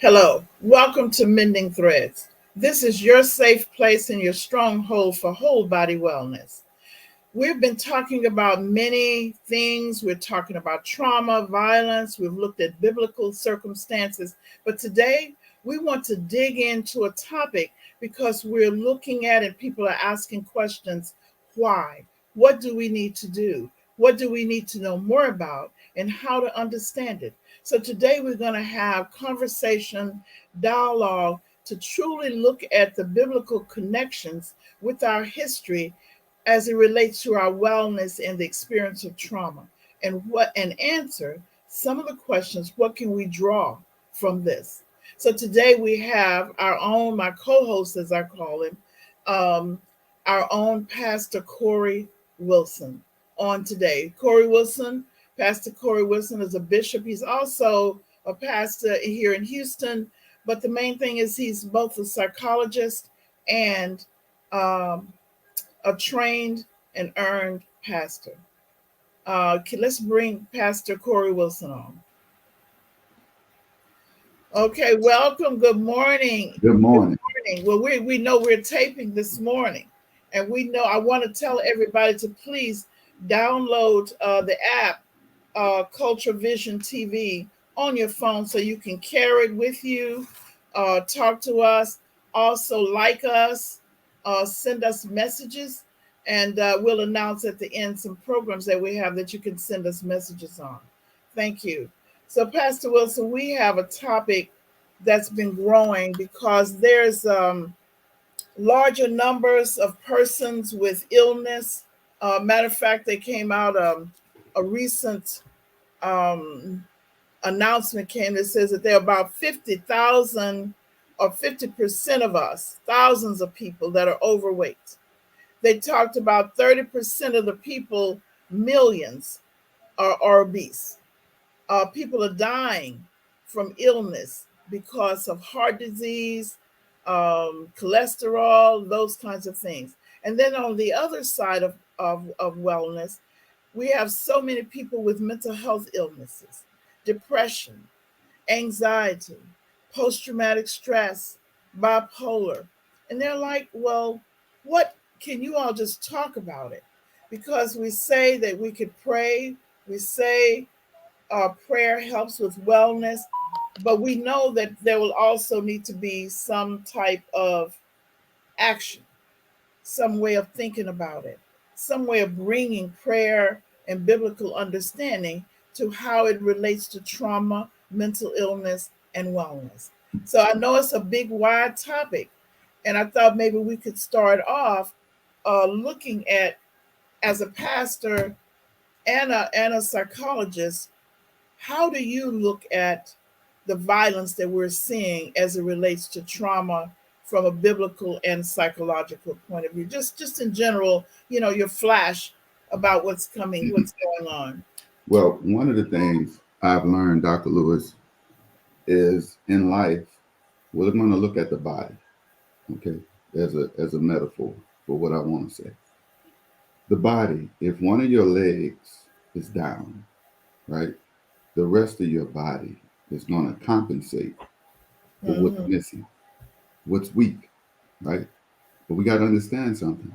Hello, welcome to Mending Threads. This is your safe place and your stronghold for whole body wellness. We've been talking about many things. We're talking about trauma, violence. We've looked at biblical circumstances. But today, we want to dig into a topic because we're looking at it. People are asking questions. Why? What do we need to do? What do we need to know more about? And how to understand it? So today, we're going to have conversation, dialogue to truly look at the biblical connections with our history as it relates to our wellness and the experience of trauma, and answer some of the questions. What can we draw from this? So today we have our own, my co-host as I call him, um, our own Pastor Corey Wilson on today. Pastor Corey Wilson is a bishop. He's also a pastor here in Houston, but the main thing is he's both a psychologist and um, a trained and earned pastor. Let's bring Pastor Corey Wilson on. Okay, welcome. Good morning. Good Good morning. morning. Well, we know we're taping this morning, and we know I want to tell everybody to please download the app Culture Vision TV on your phone so you can carry it with you. Talk to us. Also, like us. Send us messages, and we'll announce at the end some programs that we have that you can send us messages on. Thank you. So, Pastor Wilson, we have a topic that's been growing because there's larger numbers of persons with illness. Matter of fact, they came out a recent um, announcement came that says that there are about 50,000 or 50% of us, thousands of people that are overweight. They talked about 30% of the people, millions, are obese. People are dying from illness because of heart disease, cholesterol, those kinds of things. And then on the other side of wellness, we have so many people with mental health illnesses, depression, anxiety, post traumatic stress, bipolar. And they're like, well, what can you all just talk about it? Because we say that we could pray, we say prayer helps with wellness, but we know that there will also need to be some type of action, some way of thinking about it, some way of bringing prayer and biblical understanding to how it relates to trauma, mental illness, and wellness. So I know it's a big, wide topic, and I thought maybe we could start off looking at, as a pastor and a psychologist, how do you look at the violence that we're seeing as it relates to trauma from a biblical and psychological point of view? Just in general, your flash about what's coming, what's going on. Well, one of the things I've learned, Dr. Lewis, is in life, we're going to look at the body, okay, as a metaphor for what I want to say. The body, if one of your legs is down, right, the rest of your body is going to compensate for what's Mm-hmm. missing, what's weak, right? But we got to understand something.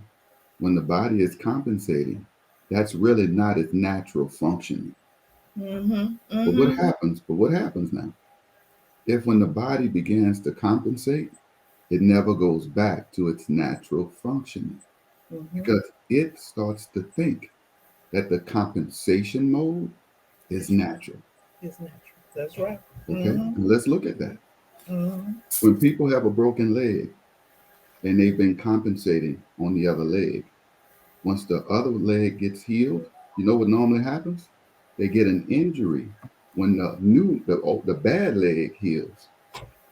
When the body is compensating, that's really not its natural functioning. Mm-hmm. But what Mm-hmm. happens? But what happens now? If when the body begins to compensate, it never goes back to its natural functioning Mm-hmm. because it starts to think that the compensation mode is natural. It's natural. That's right. Okay, Mm-hmm. and let's look at that. Mm-hmm. When people have a broken leg and they've been compensating on the other leg, once the other leg gets healed, you know what normally happens? They get an injury when the bad leg heals.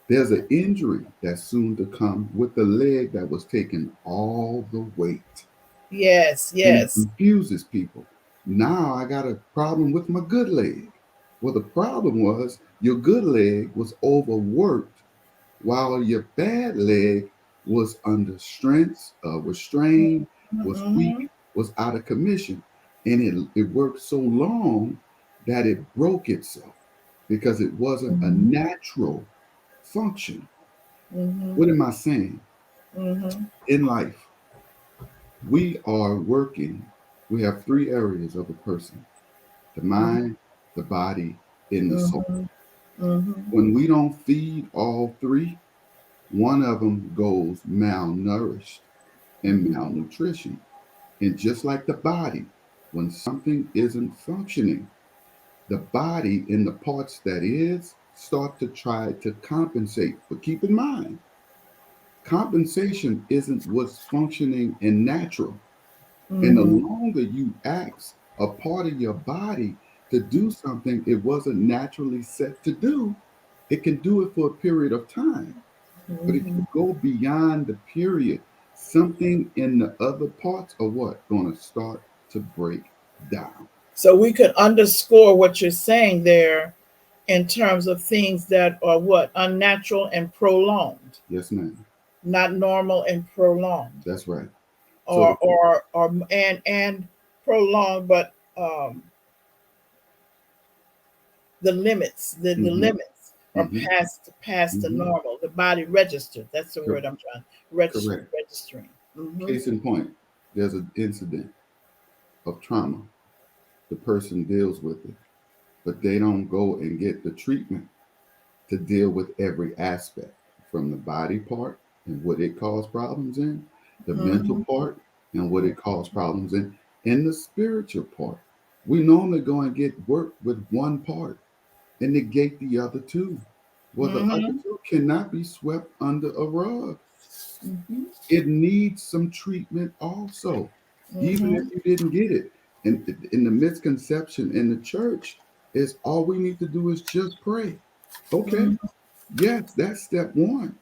There's an injury that's soon to come with the leg that was taking all the weight. Yes, And it yes. confuses people. Now I got a problem with my good leg. Well, the problem was your good leg was overworked while your bad leg was under strength, was strained, was weak, Mm-hmm. was out of commission. And it worked so long that it broke itself because it wasn't a natural function. Mm-hmm. What am I saying? Mm-hmm. In life, we are working, we have three areas of a person: the mind, the body, and the soul. Mm-hmm. Mm-hmm. When we don't feed all three, one of them goes malnourished and Mm-hmm. malnutrition. And just like the body, when something isn't functioning, the body in the parts that is start to try to compensate. But keep in mind, compensation isn't what's functioning and natural. And the Mm-hmm. longer you ask a part of your body to do something it wasn't naturally set to do, it can do it for a period of time. But if Mm-hmm. you go beyond the period, something in the other parts are what? Going to start to break down. So we could underscore what you're saying there in terms of things that are what unnatural and prolonged, Yes, ma'am. not normal and prolonged, That's right. or So, and prolonged, but the limits, the hmm limits are hmm past the hmm normal. The body registered. That's the word I'm trying. correct. Registering. Mm-hmm. Case in point, there's an incident of trauma. The person deals with it, but they don't go and get the treatment to deal with every aspect, from the body part and what it caused problems in, the mental Mm-hmm. part and what it caused problems in, and the spiritual part. We normally go and get work with one part and negate the other two. Well, the other Mm-hmm. two cannot be swept under a rug. Mm-hmm. It needs some treatment also, even if Mm-hmm. you didn't get it. And in the misconception in the church is all we need to do is just pray. Okay, Mm-hmm. yes, that's step one.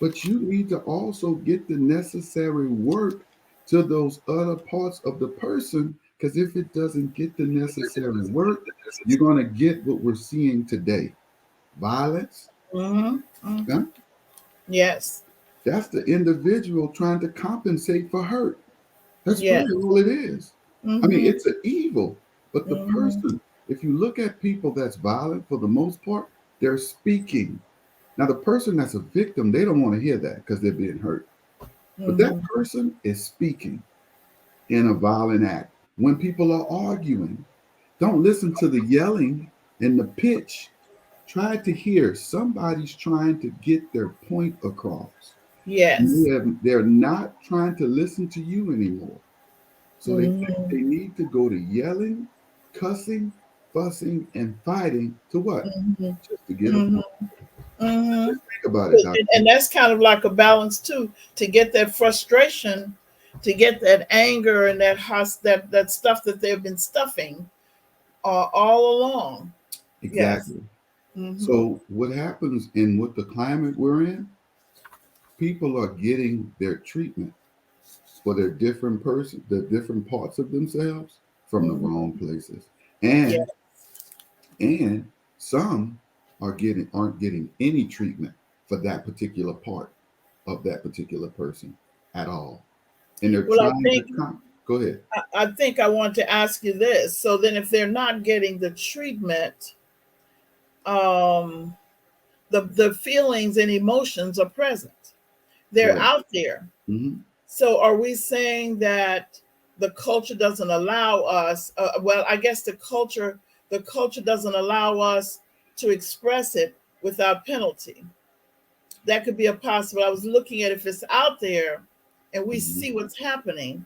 But you need to also get the necessary work to those other parts of the person, because if it doesn't get the necessary work, you're going to get what we're seeing today: violence. Mm-hmm. Mm-hmm. Huh? Yes. That's the individual trying to compensate for hurt. That's Yes. really all it is. I mean, Mm-hmm. it's an evil, but the Mm-hmm. person, if you look at people that's violent, for the most part, they're speaking. Now, the person that's a victim, they don't want to hear that because they're being hurt. But that Mm-hmm. person is speaking in a violent act. When people are arguing, don't listen to the yelling and the pitch. Try to hear somebody's trying to get their point across. Yes. They're not trying to listen to you anymore. So they think Mm-hmm. they need to go to yelling, cussing, fussing, and fighting to what? Mm-hmm. Just to get a Mm-hmm. point. Mm-hmm. Just think about it, Doctor. And that's kind of like a balance too, to get that frustration, to get that anger and that stuff that they've been stuffing all along. Yes. Exactly. Mm-hmm. So what happens in what the climate we're in, people are getting their treatment for their different person, the different parts of themselves from the Mm-hmm. wrong places. Yeah. And some aren't getting any treatment for that particular part of that particular person at all. And they're Well, trying to go ahead. I think I want to ask you this. So then, if they're not getting the treatment, um, the feelings and emotions are present. They're Correct. out there. Hmm. So are we saying that the culture doesn't allow us? Well, I guess the culture doesn't allow us to express it without penalty. That could be a possible. I was looking at if it's out there, and we Hmm. see what's happening.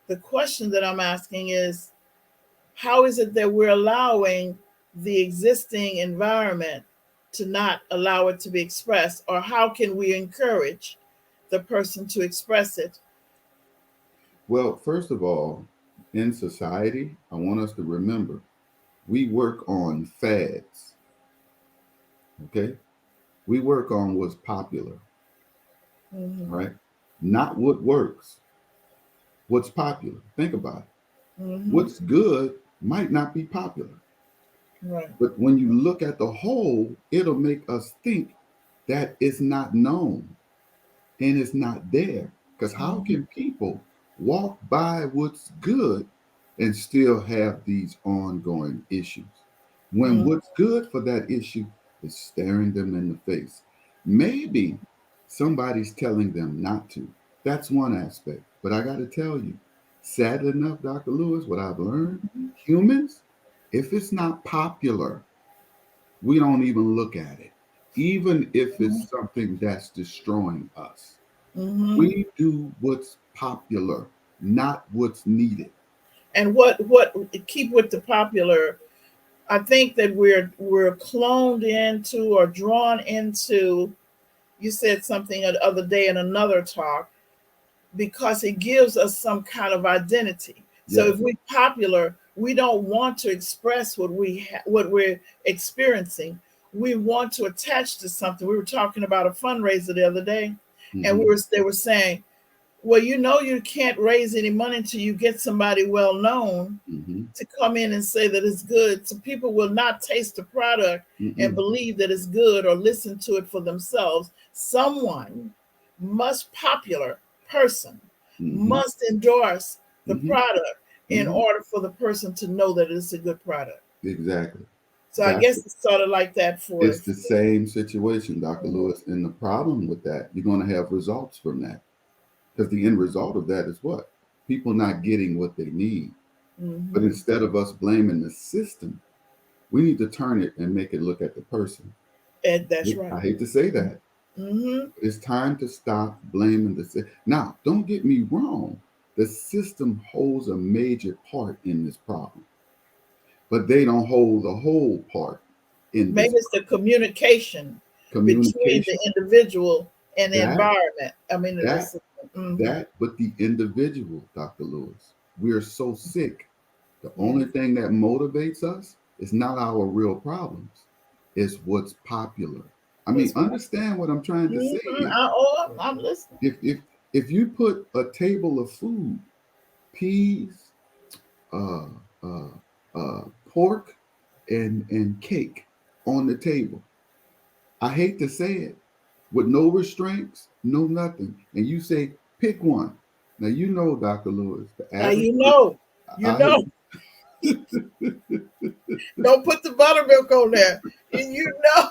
The question that I'm asking is, how is it that we're allowing the existing environment to not allow it to be expressed, or how can we encourage the person to express it? Well, first of all, in society, I want us to remember we work on fads, okay? We work on what's popular, Mm-hmm. right? Not what works, what's popular. Think about it. Mm-hmm. What's good might not be popular. Right. But when you look at the whole, it'll make us think that it's not known and it's not there. Because how Mm-hmm. can people walk by what's good and still have these ongoing issues when Mm-hmm. what's good for that issue is staring them in the face? Maybe somebody's telling them not to. That's one aspect. But I got to tell you, sad enough, Dr. Lewis, what I've learned, humans, if it's not popular, we don't even look at it. Even if it's something that's destroying us, Mm-hmm. we do what's popular, not what's needed. And what keep with the popular, I think that we're cloned into or drawn into. You said something the other day in another talk, because it gives us some kind of identity. So Yes. if we're popular, we don't want to express what we're experiencing. We want to attach to something. We were talking about a fundraiser the other day, and Mm-hmm. they were saying, well, you can't raise any money until you get somebody well known Mm-hmm. to come in and say that it's good. So people will not taste the product and Mm-mm. believe that it's good or listen to it for themselves. Someone popular person Mm-hmm. must endorse the Mm-hmm. product in Mm-hmm. order for the person to know that it's a good product. Exactly. So I That's guess it's sort of like that for. it's the same situation, Dr. Lewis. And the problem with that, you're going to have results from that. Because the end result of that is what? People not getting what they need. But Mm-hmm. instead of us blaming the system, we need to turn it and make it look at the person. And that's right. I hate to say that. Mm-hmm. It's time to stop blaming the system. Now, don't get me wrong. The system holds a major part in this problem, but they don't hold the whole part in this Maybe it's the communication between communication. the individual and the That environment. I mean, the that system. Mm-hmm. but the individual, Dr. Lewis, we are so sick. The Yes. only thing that motivates us is not our real problems. It's what's popular. I mean, What's understand what I'm trying to say mm-hmm. here. I'm listening. If you put a table of food, peas, uh, uh, uh, pork, and cake on the table, I hate to say it, with no restraints, no nothing, and you say pick one. Now you know, Dr. Lewis, the Now average. you I know. hate. Don't put the buttermilk on there. And you know,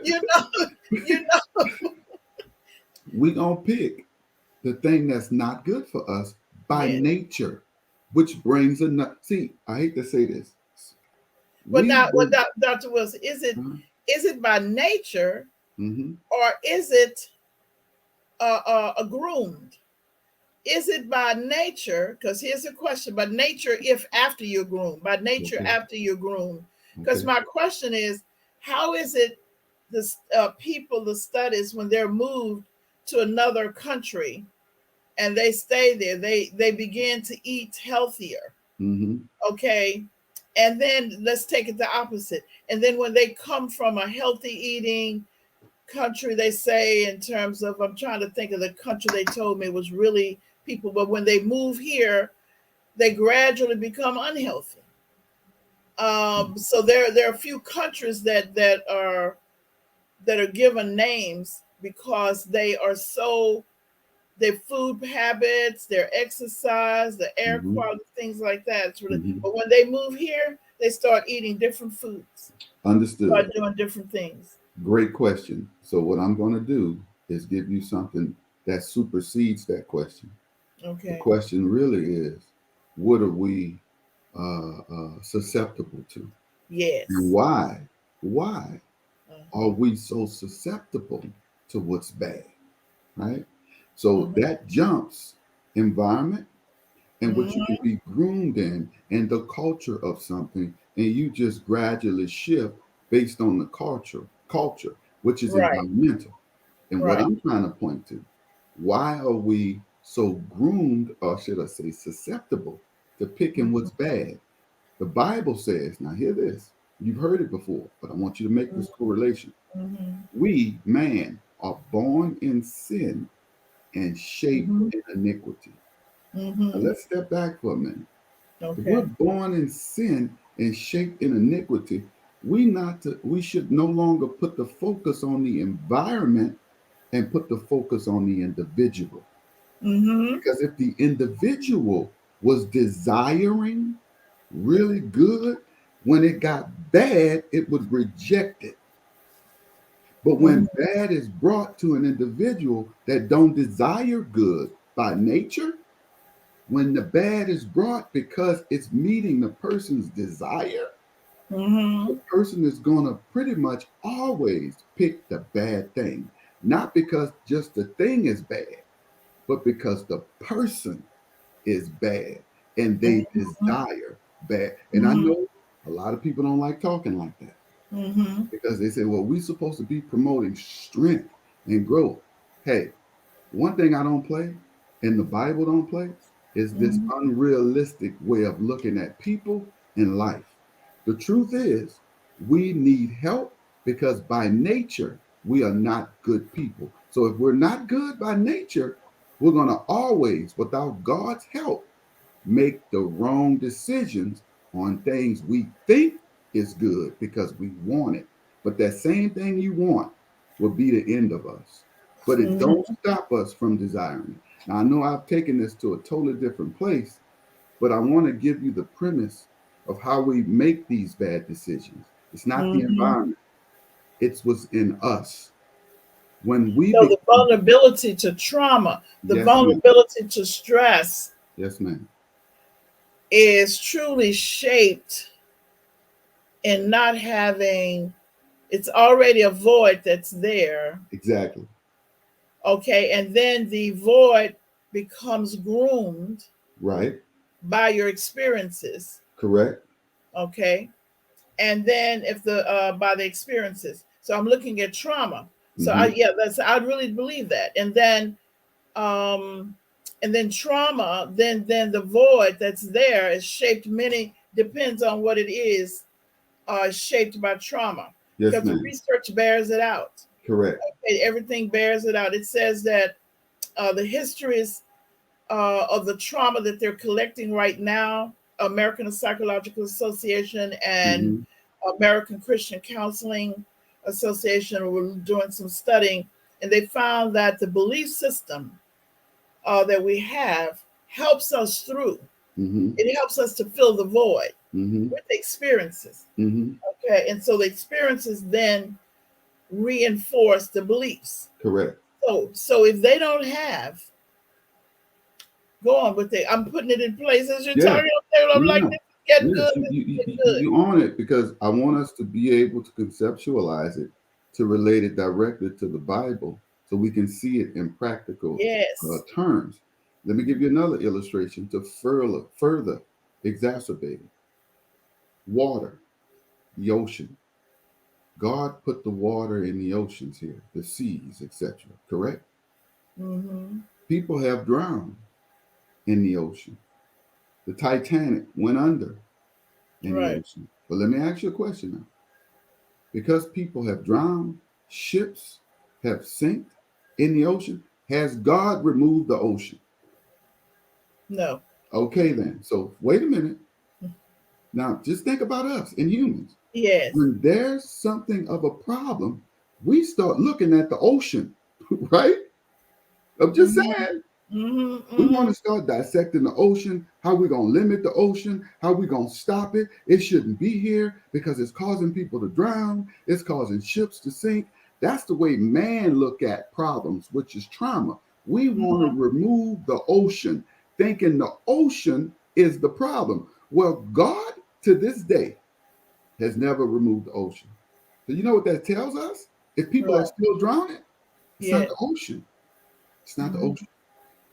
you know, you know. We gonna pick the thing that's not good for us by Yeah. nature, which brings another. See, I hate to say this. But We now, would. Dr. Wilson, is it by nature Mm-hmm. or is it groomed? Is it by nature? Because here's a question: by nature, if after you're groomed, by nature Okay. after you're groomed. Because Okay. my question is, how is it the people, the studies, when they're moved to another country and they stay there, they begin to eat healthier, Mm-hmm. okay, and then let's take it the opposite, and then when they come from a healthy eating country, they say, in terms of, I'm trying to think of the country they told me was really people, but when they move here they gradually become unhealthy. So there are a few countries that are given names because they are so, their food habits, their exercise, the air Mm-hmm. quality, things like that. It's really, Mm-hmm. but when they move here, they start eating different foods, start Understood. doing different things. Great question. So what I'm going to do is give you something that supersedes that question. The Okay. question really is, what are we susceptible to, and Yes. why? Why are Uh-huh. we so susceptible to what's bad? Right. So Uh-huh. that jumps environment and what you can Mhm. be groomed in and the culture of something, and you just gradually shift based on the culture, which is Right. environmental. And what Right. I'm trying to point to, why are we so groomed, or should I say susceptible, to picking what's bad? The Bible says, now hear this, you've heard it before, but I want you to make this correlation. Mhm. We, man, are born in sin and shaped Mhm. in iniquity. Now Mhm. let's step back for a minute. If we're Okay. born in sin and shaped in iniquity, we should no longer put the focus on the environment and put the focus on the individual. Mhm. Because if the individual was desiring really good, when it got bad, it would reject it. But Mm-hmm. when bad is brought to an individual that don't desire good by nature, when the bad is brought because it's meeting the person's desire, the Mm-hmm. person is going to pretty much always pick the bad thing. Not because just the thing is bad, but because the person is bad and they desire bad. And I Mm-hmm. know a lot of people don't like talking like that Mm-hmm. because they say, well, we're supposed to be promoting strength and growth. Hey, one thing I don't play and the Bible don't play is this Mm-hmm. unrealistic way of looking at people and life. The truth is, we need help because by nature, we are not good people. So if we're not good by nature, we're going to always, without God's help, make the wrong decisions on things we think is good because we want it. But that same thing you want will be the end of us. But it don't Mm-hmm. stop us from desiring it. Now I know I've taken this to a totally different place, but I want to give you the premise of how we make these bad decisions. It's not the Mm-hmm. environment, it's what's in us. When we So the become, vulnerability to trauma, the yes, ma'am, vulnerability to stress yes, ma'am, is truly shaped in not having, it's already a void that's there. exactly, Okay. And then the void becomes groomed right, by your experiences. correct, Okay. And then if the by the experiences. So I'm looking at trauma. So I mm-hmm. yeah, that's I really believe that. Um and then trauma, then the void that's there is shaped many depends on what it is, shaped by trauma. Yes, Because the ma'am, research bears it out. correct. Everything bears it out. It says that the histories of the trauma that they're collecting right now, American Psychological Association and Mm-hmm. American Christian Counseling Association were doing some studying, and they found that the belief system that we have helps us through. Mm-hmm. It helps us to fill the void Mm-hmm. with experiences. Mm-hmm. Okay, and so the experiences then reinforce the beliefs. Correct. So if they don't have, go on with it. I'm putting it in place as you're Yeah. talking. I'm No, like, no. this is getting Yes, good. This is getting good. you own it because I want us to be able to conceptualize it, to relate it directly to the Bible, so we can see it in practical Yes. terms. Let me give you another illustration to further exacerbate it. Water, the ocean. God put the water in the oceans here, the seas, etc. Correct? Mm-hmm. People have drowned in the ocean. The Titanic went under in the Right. ocean. But let me ask you a question now. Because people have drowned, ships have sank in the ocean, has God removed the ocean? No. Okay, then. So wait a minute. Now just think about us and humans. Yes. When there's something of a problem, we start looking at the ocean, right? I'm just Mm-hmm. saying. Mm-hmm. We want Mm-hmm. to start dissecting the ocean, how we're going to limit the ocean, how we're going to stop it. It shouldn't be here because it's causing people to drown, it's causing ships to sink. That's the way man look at problems, which is trauma. We want to remove the ocean, thinking the ocean is the problem. Well, God to this day has never removed the ocean. So you know what that tells us? If people are Right. still drowning, it's not Yes. the ocean. It's not the Mm-hmm. ocean.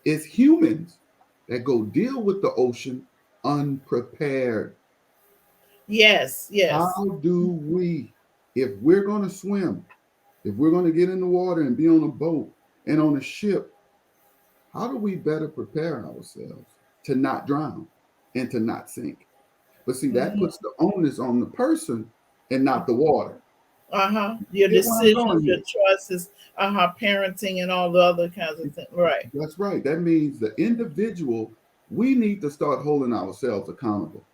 It's humans that go deal with the ocean unprepared. Yes. Yes. How do we, if we're going to swim, if we're going to get in the water and be on a boat and on a ship, how do we better prepare ourselves to not drown and to not sink? But see, that Mm-hmm. puts the onus on the person and not the water. Uh-huh. Your Get where I'm decisions, going your here? choices, parenting and all the other kinds of things. Right. That's right. That means the individual, we need to start holding ourselves accountable,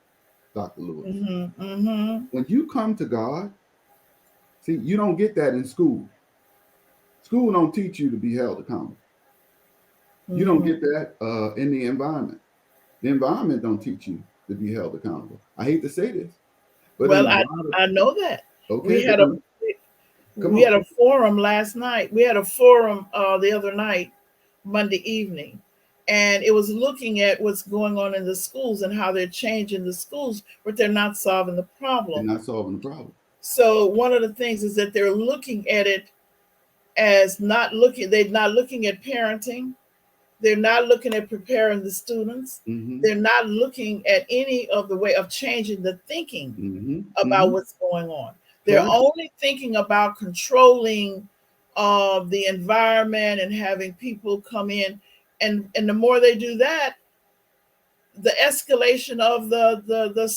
Dr. Lewis. Mm-hmm. Mm-hmm. When you come to God, see, you don't get that in school. School don't teach you to be held accountable. You don't Mm-hmm. get that in the environment. The environment don't teach you to be held accountable. I hate to say this, but in Well, a lot of I know that. okay, We but had a Come We on. had a forum last night. We had a forum the other night, Monday evening, and it was looking at what's going on in the schools and how they're changing the schools, but they're not solving the They're problem. not solving the problem. So one of the things is that they're looking at it as not looking. They're not looking at parenting. They're not looking at preparing the students. Mm-hmm. They're not looking at any of the way of changing the thinking Mm-hmm. about Mm-hmm. what's going on. They're Correct. only thinking about controlling the environment and having people come in. And the more they do that, the escalation of the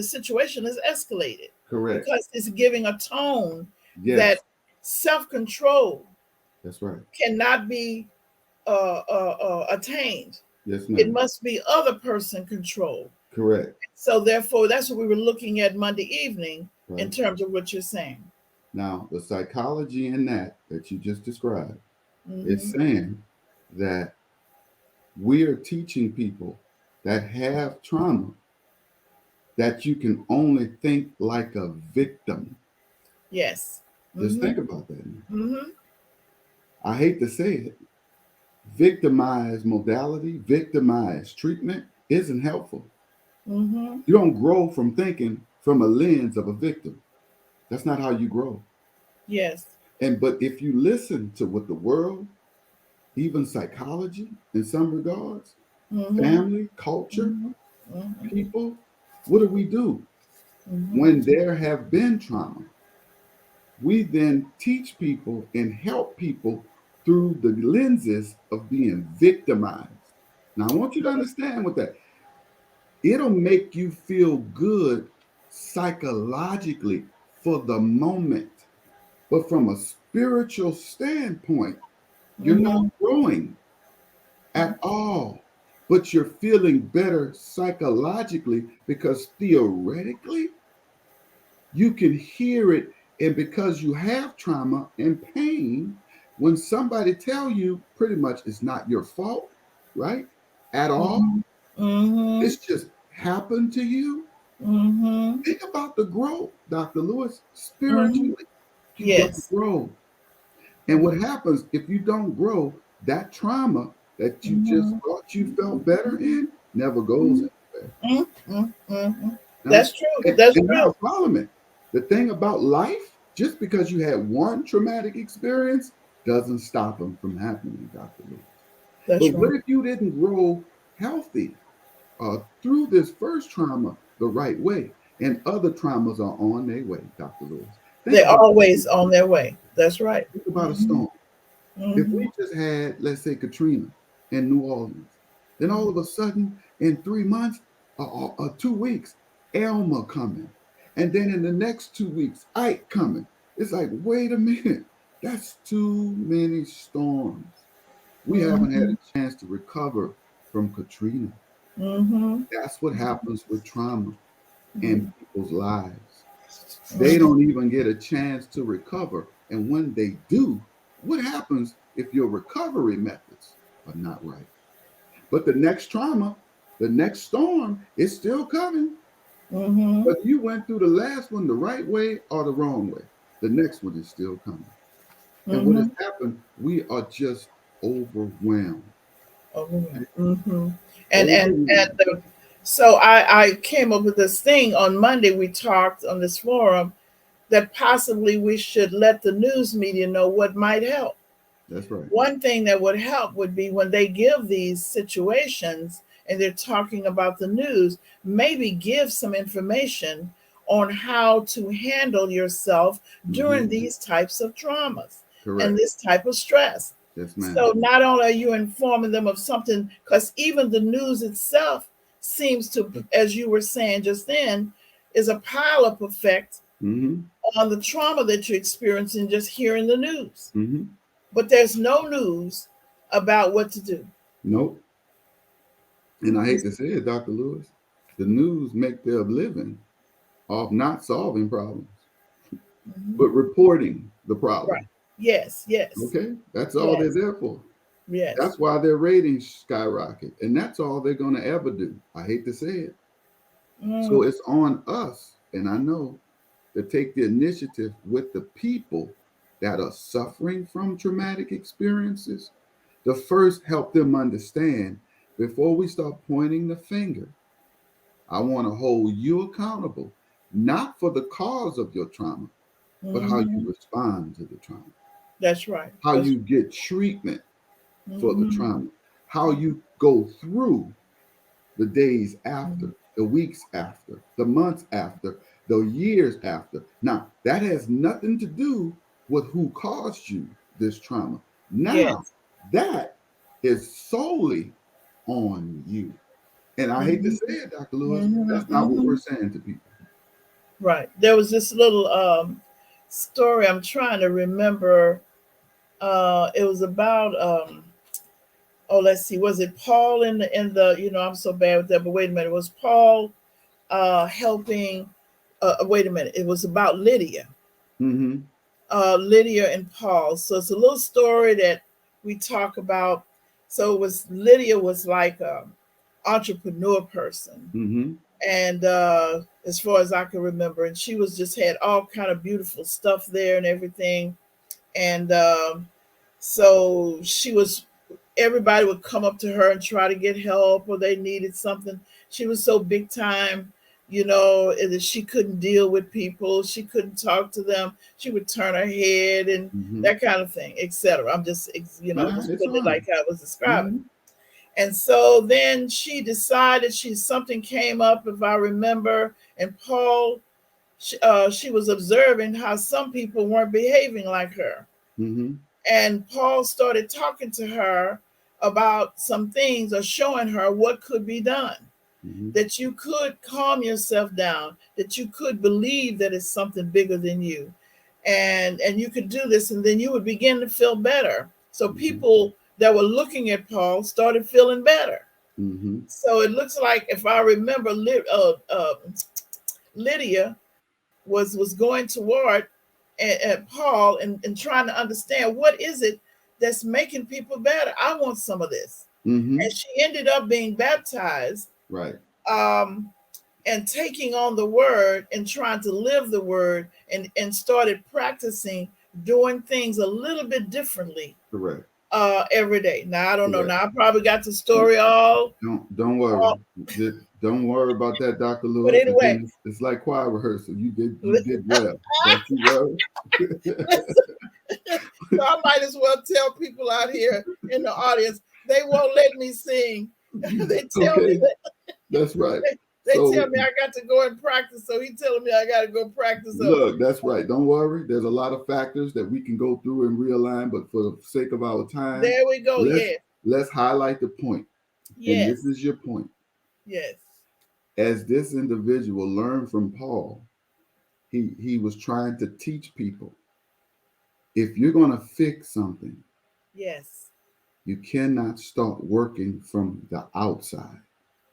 situation is escalated Correct. because it's giving a tone that Yes. self-control That's right. cannot be attained. Yes, It ma'am. must be other person control. Correct. So therefore, that's what we were looking at Monday evening in Right. terms of what you're saying. Now, the psychology in that you just described is Hmm. saying that we are teaching people that have trauma that you can only think like a victim. Yes. Just Hmm. think about that now. Hmm. I hate to say it, victimized modality, victimized treatment isn't helpful. Hmm. You don't grow from thinking from a lens of a victim. That's not how you grow. Yes. And but if you listen to what the world, even psychology in some regards, Hmm. family, culture, Hmm. Hmm. people, what do? Hmm. When there have been trauma, we then teach people and help people through the lenses of being victimized. Now, I want you to understand what that it'll make you feel good psychologically for the moment. But from a spiritual standpoint, you're not Hmm. growing at all. But you're feeling better psychologically because theoretically, you can hear it. And because you have trauma and pain, when somebody tell you pretty much it's not your fault, right? At all, Hmm. Hmm. it's just happened to you. Hmm. Think about the growth, Dr. Lewis. Hmm. Spiritually, you don't Yes. grow. And what happens if you don't grow, that trauma that you just Hmm. thought you felt better in never goes Hmm. anywhere. Hmm. Now, That's true. and, That's and true. now follow me. The thing about life, just because you had one traumatic experience doesn't stop them from happening, Dr. Lewis. But That's what right. if you didn't grow healthy through this first trauma the right way? And other traumas are on their way, Dr. Lewis. Think They're about always on their way. That's right. think about a Hmm. storm. If Hmm. we just had, let's say, Katrina in New Orleans, then all of a sudden in 3 months or 2 weeks, Elma coming. And then in the next 2 weeks, Ike coming. It's like, wait a minute, that's too many storms. We haven't had Hmm. a chance to recover from Katrina. Hmm. That's what happens with trauma in Hmm. people's lives. They Hmm. don't even get a chance to recover. And when they do, what happens if your recovery methods are not right? But the next trauma, the next storm is still coming. Hmm. Whether you went through the last one the right way or the wrong way, the next one is still coming. And what has Hmm. happened, we are just overwhelmed. Overwhelmed. Hmm. And Overwhelmed. so I came up with this thing on Monday. We talked on this forum that possibly we should let the news media know what might help. That's right. One thing that would help would be when they give these situations and they're talking about the news, maybe give some information on how to handle yourself Hmm. during these types of traumas and Correct. this type of stress. Yes, ma'am. So not only are you informing them of something, because even the news itself seems to, as you were saying just then, is a pile-up effect Hmm. on the trauma that you're experiencing just hearing the news. Hmm. But there's no news about what to do. Nope. And I hate to say it, Dr. Lewis, the news make their living off not solving problems, Mhm. but reporting the Right. problem. Yes, yes, Okay? That's all they're yes, there for. yes. That's why their ratings skyrocket. And that's all they're going to ever do. I hate to say it. So Mm, it's on us, and I know, to take the initiative with the people. that are suffering from traumatic experiences, to first help them understand before we start pointing the finger. I want to hold you accountable, not for the cause of your trauma, but how you Mm-hmm. respond to the trauma, That's right. how That's you get treatment for the mm-hmm. trauma, how you go through the days Mm-hmm. after, the weeks after, the months after, the years after. Now, that has nothing to do with who caused you this trauma. Now, Yes. that is solely on you. And I hate to Mm-hmm. say it, Dr. Lewis, Mm-hmm. that's not what Mm-hmm. we're saying to people. Right. There was this little story I'm trying to remember. It was about oh, let's see, was it Paul in the I'm so bad with that, but wait a minute, was Paul helping wait a minute, it was about Lydia. Mm-hmm. Lydia and Paul. So it's a little story that we talk about. So it was Lydia was like a entrepreneur person, Mm-hmm. and as far as I can remember, and she was just had all kind of beautiful stuff there and everything, and so she was. Everybody would come up to her and try to get help, or they needed something. She was so big time, that she couldn't deal with people. She couldn't talk to them. She would turn her head and Mm-hmm. that kind of thing, etc. I'm just, just It's putting it fine. like I was describing. Mm-hmm. And so then she decided something came up, if I remember, and Paul, she was observing how some people weren't behaving like her. Mm-hmm. And Paul started talking to her about some things or showing her what could be done, Mm-hmm. that you could calm yourself down, that you could believe that it's something bigger than you. And you could do this, and then you would begin to feel better. So Mm-hmm. people that were looking at Paul started feeling better. Mm-hmm. So it looks like, if I remember, Lydia was going toward at Paul and trying to understand what is it that's making people better. I want some of this. Mm-hmm. And she ended up being baptized, Right. um, and taking on the word and trying to live the word, and started practicing doing things a little bit differently Correct. every day. Now I don't know. Correct. Now I probably got the story Don't worry. all Don't worry about that, Dr. but Lewis. anyway, Again, it's like choir rehearsal. You did well. Don't you worry. so I might as well tell people out here in the audience, they won't let me sing. they tell me Okay, that's right. they tell So me I got to go and practice. So he telling me I got to go practice up. look, that's right. Don't worry. There's a lot of factors that we can go through and realign, but for the sake of our time, There we go. let's Yes, let's highlight the point. And this yes, is your point. yes, As this individual learned from Paul, he was trying to teach people, if you're going to fix something, yes, you cannot start working from the outside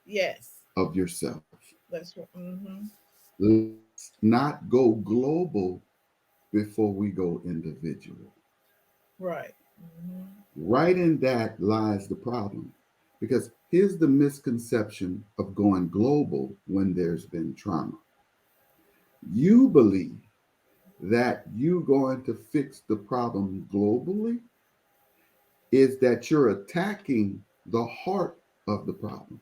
yes. of yourself. That's what. Mm-hmm. Let's not go global before we go individual. Right. Mm-hmm. Right in that lies the problem. Because here's the misconception of going global when there's been trauma. You believe that you going to fix the problem globally is that you're attacking the heart of the problem,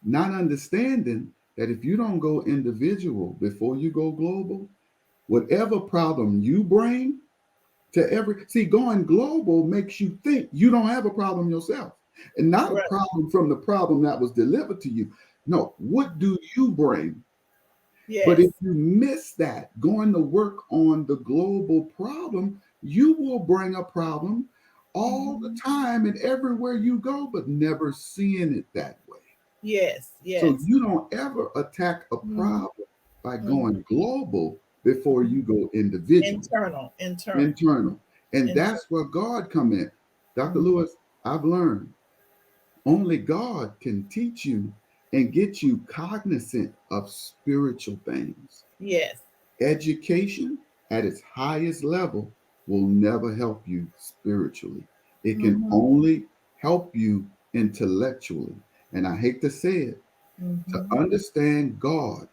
not understanding that if you don't go individual before you go global, whatever problem you bring to every see going global makes you think you don't have a problem yourself, and not a Right. problem from the problem that was delivered to you. No, what do you bring? But if Yes. you miss that, going to work on the global problem, you will bring a problem all the Mm-hmm. time and everywhere you go, but never seeing it that way. Yes. So Yes. you don't ever attack a Mm-hmm. problem by Mm-hmm. going global before you go individual, Internal. Internal. internal. And Internal. that's where God come in. Dr. Mm-hmm. Lewis, I've learned only God can teach you and get you cognizant of spiritual things. Yes. Education at its highest level will never help you spiritually. It can Mm-hmm. only help you intellectually. And I hate to say it, to Mm-hmm. understand God,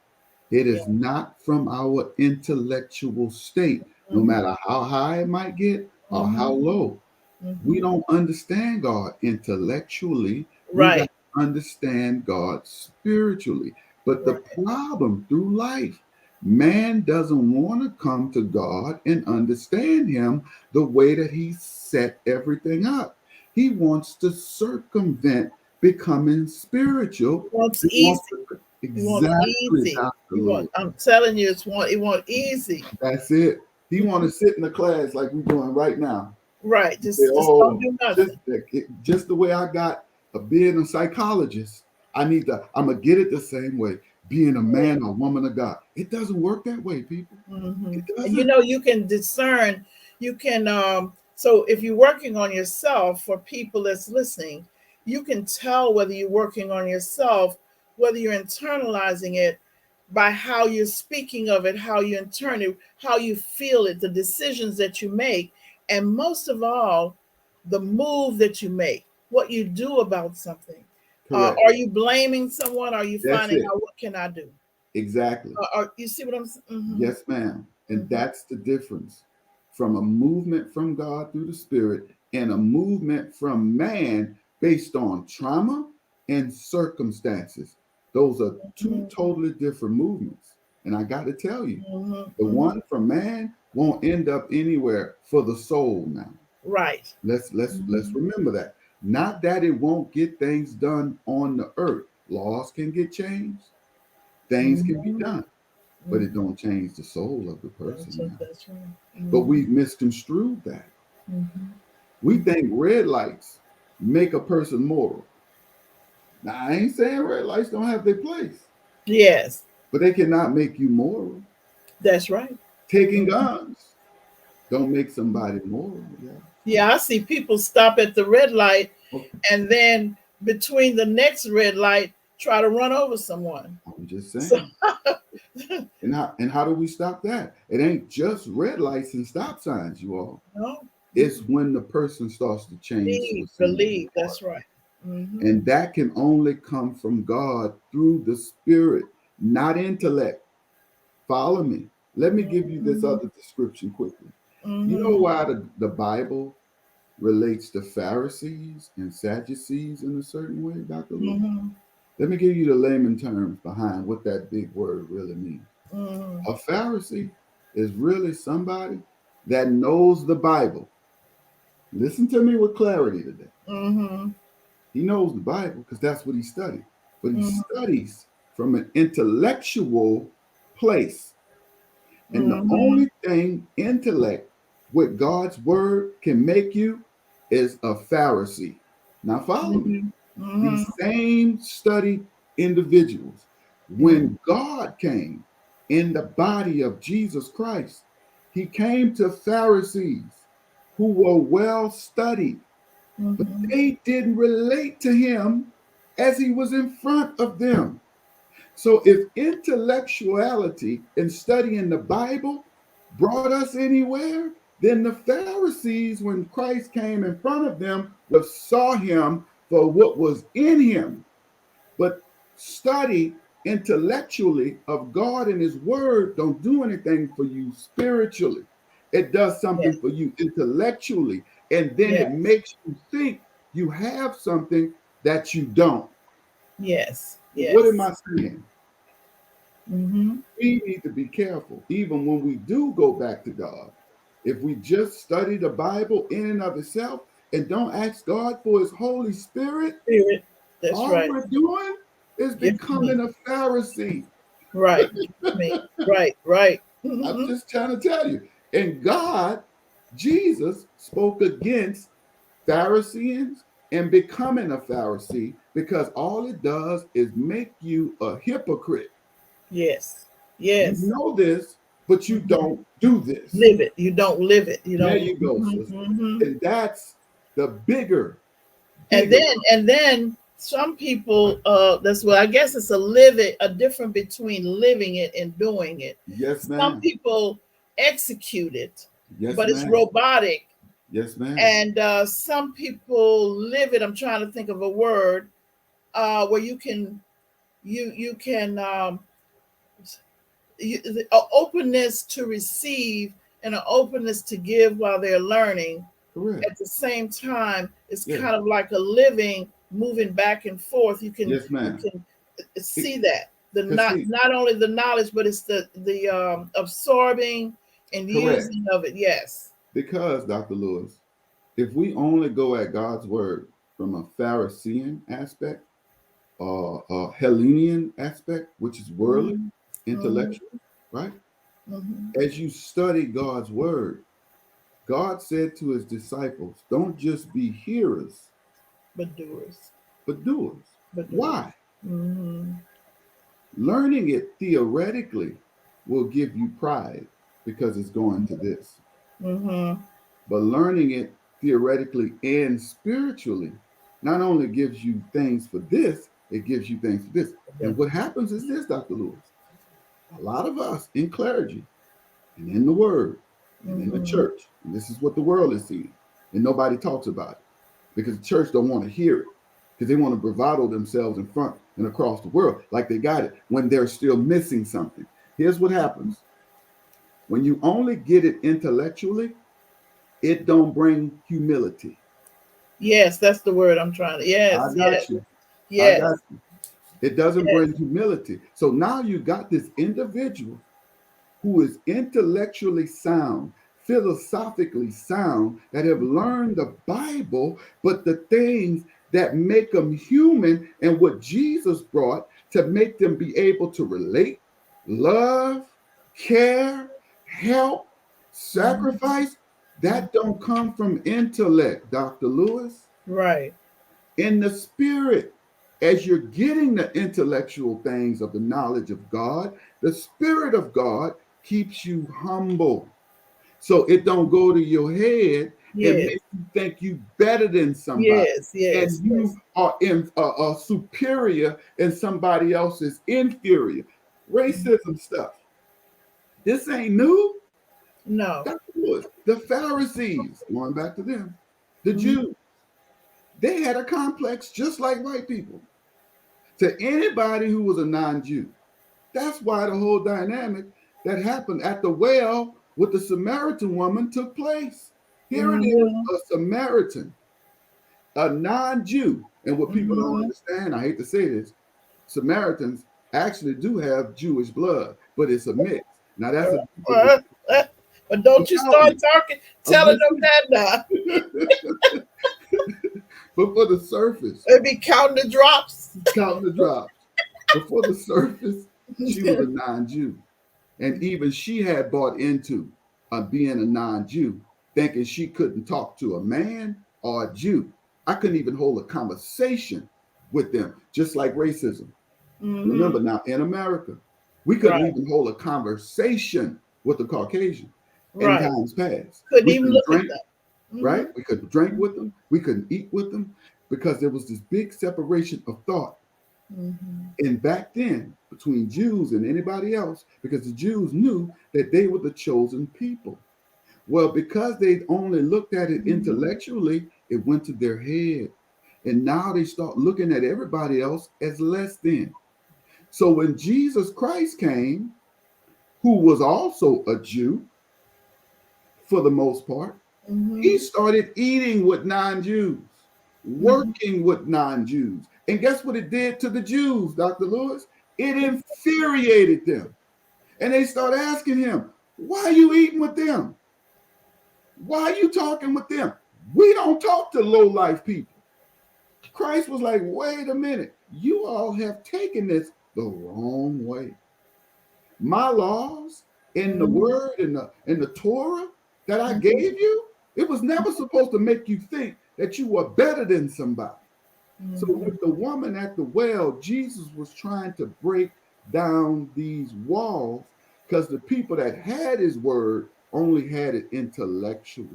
it is Yeah. not from our intellectual state. no Mm-hmm. matter how high it might get or how Mm-hmm. low. We Mm-hmm. don't understand God intellectually. We got Right. to understand God spiritually. But the Right. problem through life, man doesn't want to come to God and understand Him the way that He set everything up. He wants to circumvent becoming spiritual. He wants He wants easy. to, He wants exactly, easy. Dr. He want. Lewis. I'm telling you, he want easy. That's it. He want to sit in the class like we're doing right now. Right. Say, Just don't oh, do just nothing. just the way I got being a psychologist, I'm gonna get it the same way. Being a man or woman of God, it doesn't work that way, people. Mm-hmm. It And you doesn't. know, you can discern. You can. So if you're working on yourself, for people that's listening, you can tell whether you're working on yourself, whether you're internalizing it by how you're speaking of it, how you internal, how you feel it, the decisions that you make, and most of all, the move that you make, what you do about something. Correct. Are you blaming someone? Are you That's finding it. out what can I do? Exactly. You see what I'm saying? Mm-hmm. Yes, ma'am. And Mm-hmm. that's the difference from a movement from God through the Spirit and a movement from man based on trauma and circumstances. Those are two Mm-hmm. totally different movements. And I got to tell you, the Mm-hmm. one from man won't end up anywhere for the soul now. Right. Let's Mm-hmm. remember that. Not that it won't get things done on the earth. Laws can get changed, things can be Mm-hmm. done, but it Mm-hmm. don't change the soul of the person now. That's right. But Mm-hmm. we've misconstrued that. We Mm-hmm. think red lights make a person moral. Now I ain't saying red lights don't have their place, Yes, but they cannot make you moral. that's right. Taking Mhm. guns don't make somebody moral. Yeah. Yeah, I see people stop at the red light Oh, and then between the next red light try to run over someone. I'm just So saying. And how do we stop that? It ain't just red lights and stop signs, you all. no, It's when the person starts to change what's in their believe. heart. That's right. Mm-hmm. And that can only come from God through the Spirit, not intellect. Follow me. Let me give you this Mm-hmm. other description quickly. You know Mm-hmm. why the Bible relates to Pharisees and Sadducees in a certain way, Dr. Lewis? Mm-hmm. Let me give you the layman terms behind what that big word really means. Mm-hmm. A Pharisee is really somebody that knows the Bible. Listen to me with clarity today. Mm-hmm. He knows the Bible because that's what he studied. But he Mm-hmm. studies from an intellectual place. And the Mm-hmm. only thing intellect with God's word can make you is a Pharisee. Now follow me. Mm-hmm. Mm-hmm. These same studied individuals, Yeah. when God came in the body of Jesus Christ, he came to Pharisees who were well studied, but Mm-hmm. they didn't relate to him as he was in front of them. So if intellectuality and studying the Bible brought us anywhere, then the Pharisees, when Christ came in front of them, would have saw him for what was in him. But study intellectually of God and his word don't do anything for you spiritually. It does Yes. something for you intellectually, and then it Yes. makes you think you have something that you don't. Yes. What am Yes. I saying? Mm-hmm. We need to be careful, even when we do go back to God. If we just study the Bible in and of itself and don't ask God for his Holy Spirit, Spirit. That's all right. we're doing is Give me. becoming a Pharisee. Right. Give me. Right. Right. I'm Mm-hmm. just trying to tell you. And God, Jesus, spoke against Pharisees and becoming a Pharisee because all it does is make you a hypocrite. Yes. You Yes. know this, but you Mm-hmm. don't do this. Live it. You don't live it. You There don't. you go, Mhm, sister. mhm. And that's the And bigger. then some people, that's what I guess it's a difference between living it and doing it. Yes, Some ma'am. people execute it, Yes, but it's ma'am. robotic. Yes, ma'am. And some people live it. I'm trying to think of a word where you can the openness to receive and an openness to give while they're learning. Correct. At the same time, it's Yes. kind of like a living, moving back and forth. Yes, You ma'am. can see that the Because see, not only the knowledge, but it's the absorbing and correct. using of it. Yes. Because, Dr. Lewis, if we only go at God's word from a Pharisee aspect, a Hellenian aspect, which is worldly, Mm-hmm. intellectual, right? Mm-hmm. As you study God's word, God said to his disciples, don't just be hearers, But doers. but doers. But doers. Why? Mm-hmm. Learning it theoretically will give you pride because it's going to this. Mm-hmm. But learning it theoretically and spiritually not only gives you things for this, it gives you things for this. And what happens is this, Dr. Lewis. A lot of us in clergy and in the word and in the Mm-hmm. church, and this is what the world is seeing, and nobody talks about it because the church don't want to hear it because they want to bravado themselves in front and across the world like they got it when they're still missing something. Here's what happens. When you only get it intellectually, it don't bring humility. Yes, that's the word I'm trying to. I Yes, got yes, you. I got yes, you. It doesn't yes. bring humility. So now you got this individual who is intellectually sound, philosophically sound, that have learned the Bible, but the things that make them human and what Jesus brought to make them be able to relate, love, care, help, Mhm. sacrifice, that don't come from intellect, Dr. Lewis. Right. In the spirit, as you're getting the intellectual things of the knowledge of God, the spirit of God keeps you humble. So it don't go to your head and Yes, make you think you better than somebody. yes, yes, And you yes. are superior and somebody else is inferior. Racism stuff. This ain't new. No. Dr. Lewis, the Pharisees, going back to them, the Mhm. Jews, they had a complex just like white people to anybody who was a non-Jew. That's why the whole dynamic that happened at the well with the Samaritan woman took place. Here it is, Mhm. a Samaritan, a non-Jew. And what people don't Mhm. understand, I hate to say this, Samaritans actually do have Jewish blood, but it's a mix. Now that's a Uh, uh, but don't you start talking, I'm telling just them that now. but for the surface, They be counting the drops. counting the drops. But for the surface, she was a non-Jew. And even she had bought into being a non Jew, thinking she couldn't talk to a man or a Jew. I couldn't even hold a conversation with them, just like racism. Mm-hmm. Remember now, in America, we couldn't Right, even hold a conversation with a Caucasian in right. times past. Couldn't We even couldn't look at drink, them. right? Mm-hmm. We couldn't drink with them. We couldn't eat with them because there was this big separation of thought. Mm-hmm. And back then, between Jews and anybody else, because the Jews knew that they were the chosen people. Well, because they only looked at it Mm-hmm. intellectually, it went to their head. And now they start looking at everybody else as less than. So when Jesus Christ came, who was also a Jew for the most part, he Mm-hmm. started eating with non Jews, Mm-hmm. working with non Jews. And guess what it did to the Jews, Dr. Lewis? It infuriated them. And they start asking him, why are you eating with them? Why are you talking with them? We don't talk to low life people. Christ was like, wait a minute. You all have taken this the wrong way. My laws in the Mm-hmm. word in the Torah that I gave you, it was never supposed to make you think that you were better than somebody. So Mm-hmm. with the woman at the well, Jesus was trying to break down these walls because the people that had his word only had it intellectually.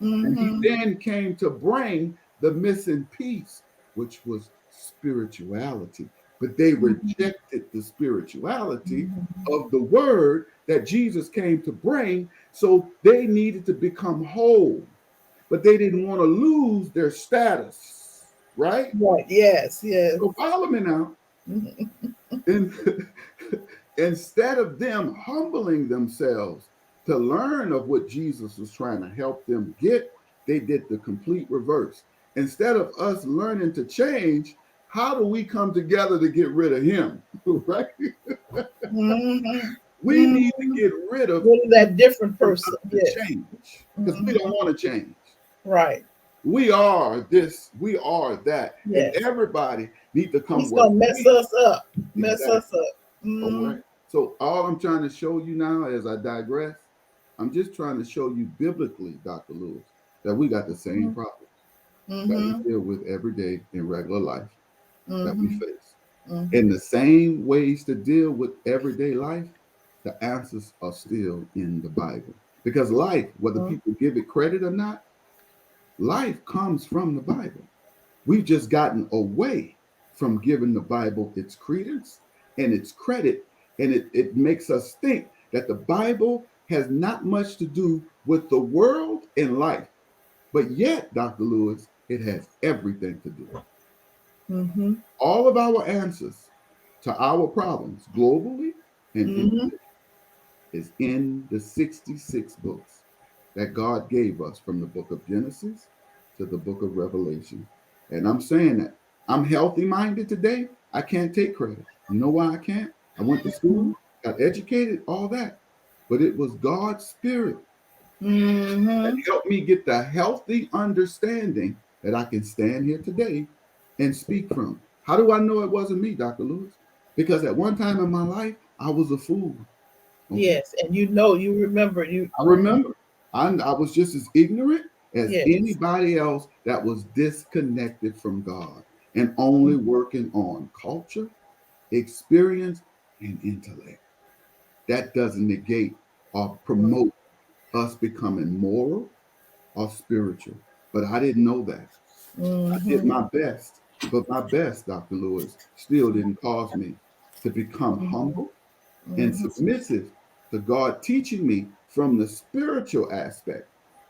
And he Mm-hmm. then came to bring the missing piece, which was spirituality. But they rejected the spirituality of the word that Jesus came to bring. So they needed to become whole, but they didn't want to lose their status, right? Right. Yes. Yes. So follow me now. Mm-hmm. And instead of them humbling themselves to learn of what Jesus was trying to help them get, they did the complete reverse. Instead of us learning to change, how do we come together to get rid of him? Right? Mm-hmm. We need to get rid of that different for person. us to Yes. change, because we don't want to change. Right. We are this, we are that, Yes. and everybody need to come He's work. gonna mess us up. Mess Exactly. us up. All right. So all I'm trying to show you now, as I digress, I'm just trying to show you biblically, Dr. Lewis, that we got the same problems that we deal with every day in regular life that we face. In the same ways to deal with everyday life, the answers are still in the Bible. Because life, whether people give it credit or not, life comes from the Bible. We've just gotten away from giving the Bible its credence and its credit, and it makes us think that the Bible has not much to do with the world and life. But yet, Dr. Lewis, it has everything to do. All of our answers to our problems globally and individually is in the 66 books that God gave us, from the book of Genesis to the book of Revelation. And I'm saying that I'm healthy minded today. I can't take credit. You know why I can't? I went to school, got educated, all that. But it was God's Spirit that helped me get the healthy understanding that I can stand here today and speak from. How do I know it wasn't me, Dr. Lewis? Because at one time in my life, I was a fool. Okay? Yes, and you remember you. I remember. I was just as ignorant as Yes. anybody else that was disconnected from God and only working on culture, experience, and intellect. That doesn't negate or promote us becoming moral or spiritual. But I didn't know that. I did my best, but my best, Dr. Lewis, still didn't cause me to become humble and submissive to God, teaching me from the spiritual aspect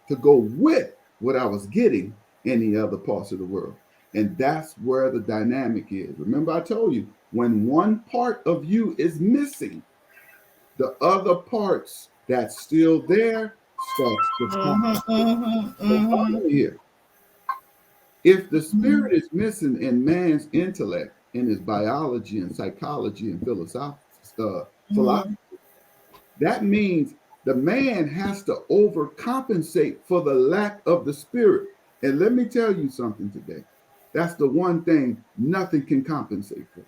to go with what I was getting in the other parts of the world. And that's where the dynamic is. Remember, I told you, when one part of you is missing, the other parts that's still there starts to compensate. So follow me here. If the spirit is missing in man's intellect, in his biology and psychology and philosophy, that means the man has to overcompensate for the lack of the spirit. And let me tell you something today. That's the one thing nothing can compensate for.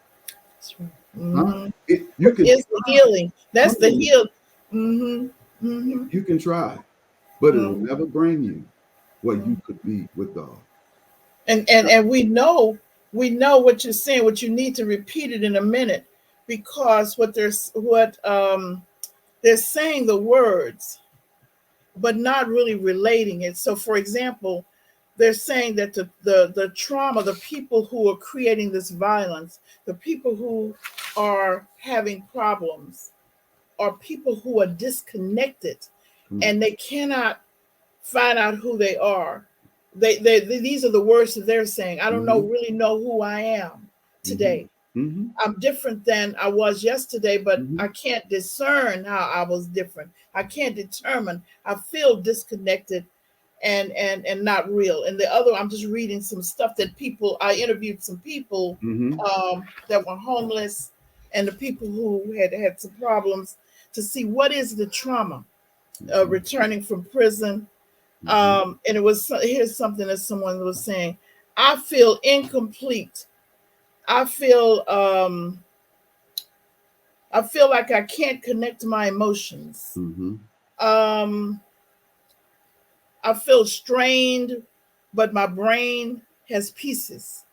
That's right. You can it's the healing. That's the heal. You can try, but it'll never bring you where you could be with God. And we know what you're saying. What you need to repeat it in a minute, because they're saying the words, but not really relating it. So, for example, they're saying that the trauma, the people who are creating this violence, the people who are having problems, are people who are disconnected, and they cannot find out who they are. These are the words that they're saying. I don't really know who I am today. I'm different than I was yesterday, but I can't discern how I was different. I can't determine. I feel disconnected and not real. And the other, I'm just reading some stuff that I interviewed some people that were homeless, and the people who had some problems, to see what is the trauma returning from prison. And it was, here's something that someone was saying: I feel incomplete. I feel like I can't connect to my emotions. I feel strained, but my brain has pieces.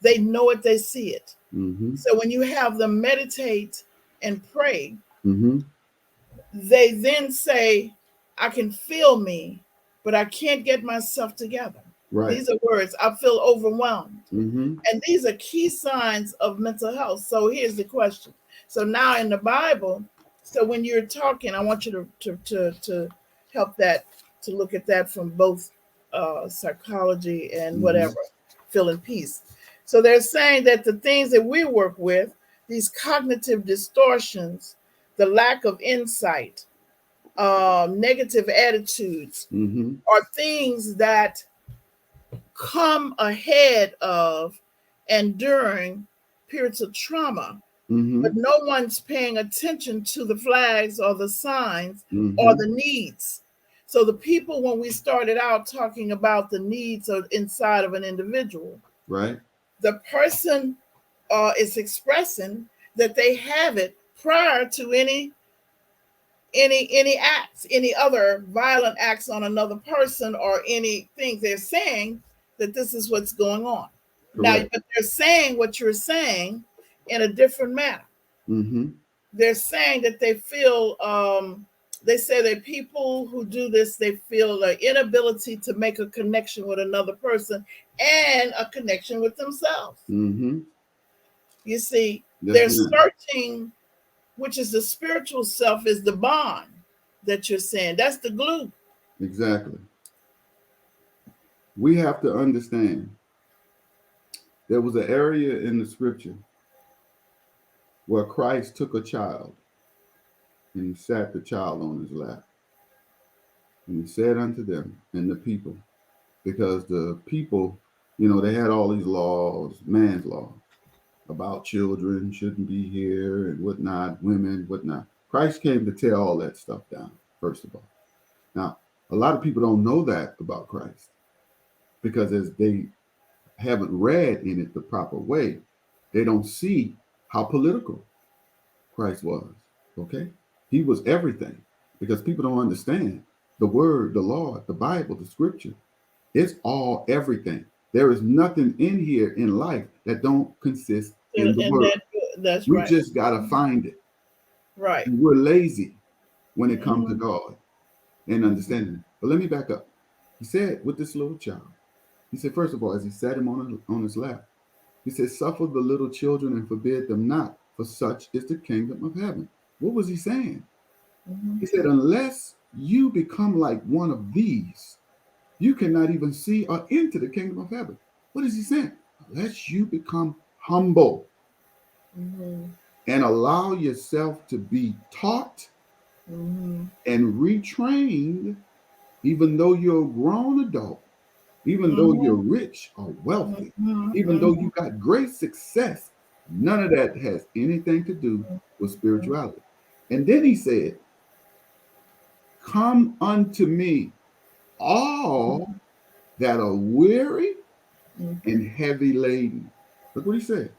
They know it, they see it. So when you have them meditate and pray, they then say, I can feel me, but I can't get myself together. Right. These are words. I feel overwhelmed. And these are key signs of mental health. So here's the question. So now in the Bible, so when you're talking, I want you to help that, to look at that from both psychology and whatever, feeling peace. So they're saying that the things that we work with, these cognitive distortions, the lack of insight, negative attitudes, Mm-hmm. or things that come ahead of and during periods of trauma, Mm-hmm. but no one's paying attention to the flags or the signs or Mm-hmm. the needs. So the people, when we started out talking about the needs of inside of an individual, Right. the person is expressing that they have it prior to any acts, any other violent acts on another person, or anything. They're saying that this is what's going on now, Correct. but they're saying what you're saying in a different manner. Mm-hmm. They're saying that they feel, they say that people who do this, they feel the inability to make a connection with another person and a connection with themselves. Mm-hmm. You see, Yes, they're ma'am. searching, which is the spiritual self, is the bond that you're saying. That's the glue. Exactly. We have to understand there was an area in the scripture where Christ took a child and he sat the child on his lap. And he said unto them and the people, because the people, they had all these laws, man's law, about children shouldn't be here and whatnot, women, whatnot. Christ came to tear all that stuff down, first of all. Now, a lot of people don't know that about Christ because as they haven't read in it the proper way, they don't see how political Christ was. Okay? He was everything because people don't understand the word, the law, the Bible, the scripture. It's all everything. There is nothing in here in life that don't consist in the And word. that's We right. just got to find it. Right. And we're lazy when it comes to Mm-hmm. God and understanding it. But let me back up. He said with this little child, he said, first of all, as he sat him on his lap, he said, suffer the little children and forbid them not, for such is the kingdom of heaven. What was he saying? Mm-hmm. He said, unless you become like one of these, you cannot even see or enter the kingdom of heaven. What is he saying? Unless you become humble Mm-hmm. and allow yourself to be taught Mm-hmm. and retrained, even though you're a grown adult, even though you're Mm-hmm. rich or wealthy, even though Mm-hmm. you got great success, none of that has anything to do with spirituality. And then he said, come unto me, all that are weary and heavy laden. Look what he said.